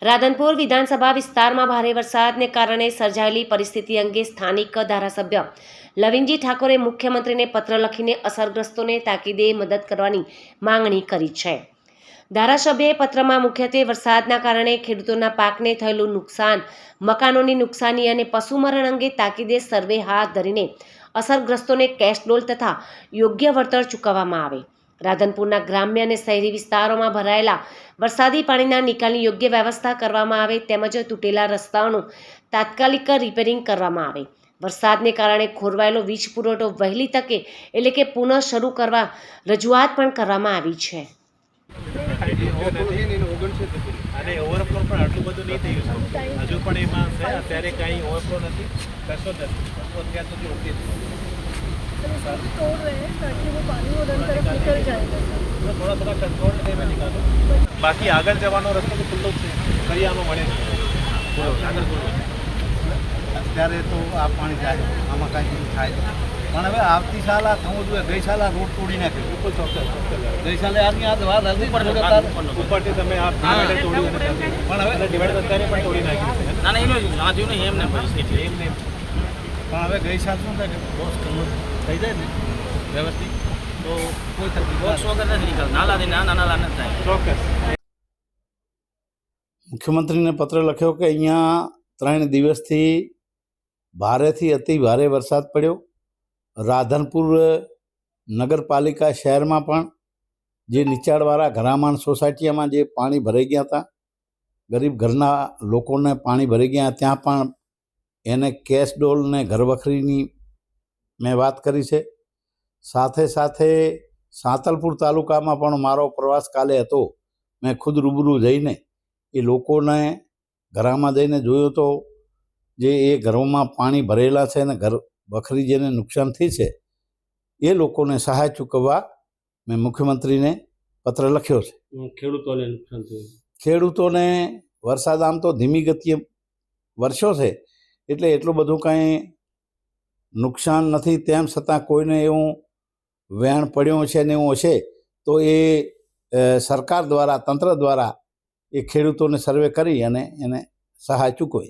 રાધનપુર વિધાનસભા વિસ્તારમાં ભારે વરસાદને કારણે સર્જાયેલી પરિસ્થિતિ અંગે સ્થાનિક ધારાસભ્ય લવિંગજી ઠાકોરે મુખ્યમંત્રીને પત્ર લખીને અસરગ્રસ્તોને તાકીદે મદદ કરવાની માંગણી કરી છે। ધારાસભ્યએ પત્રમાં મુખ્યત્વે વરસાદના કારણે ખેડૂતોના પાકને થયેલું નુકસાન, મકાનોની નુકસાની અને પશુમરણ અંગે તાકીદે સર્વે હાથ ધરીને અસરગ્રસ્તોને કેશ ડોલ તથા યોગ્ય વળતર ચૂકવવામાં આવે, રાધનપુરના ગ્રામ્ય અને શહેરી વિસ્તારોમાં ભરાયેલા વરસાદી પાણીના નિકાલની યોગ્ય વ્યવસ્થા કરવામાં આવે તેમજ તૂટેલા રસ્તાઓનું તાત્કાલિક રિપેરિંગ કરવામાં આવે, વરસાદને કારણે ખોરવાયેલો વીજ પુરવઠો વહેલી તકે એટલે કે પુનઃ શરૂ કરવા રજૂઆત પણ કરવામાં આવી છે। અને ઓવરફ્લો પણ આટલું બધું નહીં થયું છે, હજુ પણ એમાં છે, અત્યારે કાંઈ ઓવરફ્લો નથી, કશો જ નથી, અત્યાર સુધી ઓકે છે। थोड़ा कंट्रोल में निकालो, बाकी आगे जवानो रस्तो तो खुल्लो છે, કરિયાનો મળે છે આગળ અત્યારે તો આ પાણી જાય, આમાં કાંઈ થાય પણ હવે આવતી સાલ આ થવું જોઈએ। ગઈ સાલ આ રોડ તોડી નાખ્યો, બિલકુલ ચોક્કસ ગઈ સાલે આની આ વાત હતી પણ ઉપરથી તમે આ ડિવાઈડર તોડ્યું પણ હવે ડિવાઈડર અત્યારે પણ તોડી નાખ્યું છે। ના ના એનો સાધ્યું નહીં એમને પરિસ્થિતિ એમને પણ હવે ગઈ સાલ શું થાય કે બોસ થઈ જાય ને વ્યવસ્થિત તો કોઈ તકલીફ બોક્સ વગર નથી નીકળતા, નાના ન થાય ચોક્કસ। મુખ્યમંત્રીને પત્ર લખ્યો કે અહીંયા 3 દિવસથી ભારેથી અતિ ભારે વરસાદ પડ્યો। રાધનપુર નગરપાલિકા શહેરમાં પણ જે નીચાણવાળા ઘરામાન સોસાયટીમાં જે પાણી ભરાઈ ગયા હતા, ગરીબ ઘરના લોકોને પાણી ભરાઈ ગયા, ત્યાં પણ એને કેશ ડોલ ને ઘરવખરીની મેં વાત કરી છે। સાથે સાથે સાંતલપુર તાલુકામાં પણ મારો પ્રવાસ કાલે હતો, મેં ખુદ રૂબરૂ જઈને એ લોકોને ઘરમાં જઈને જોયું તો જે એ ઘરોમાં પાણી ભરેલા છે અને ઘર વખરી જેને નુકસાન થઈ છે એ લોકોને સહાય ચૂકવવા મેં મુખ્યમંત્રીને પત્ર લખ્યો છે। ખેડૂતોને નુકસાન થયું, ખેડૂતોને વરસાદ આમ તો ધીમી ગતિએ વરસ્યો છે એટલે એટલું બધું કાંઈ નુકસાન નથી, તેમ છતાં કોઈને એવું વેણ પડ્યું છે ને એવું હશે તો એ સરકાર દ્વારા, તંત્ર દ્વારા એ ખેડૂતોને સર્વે કરી અને એને સહાય ચૂકવે।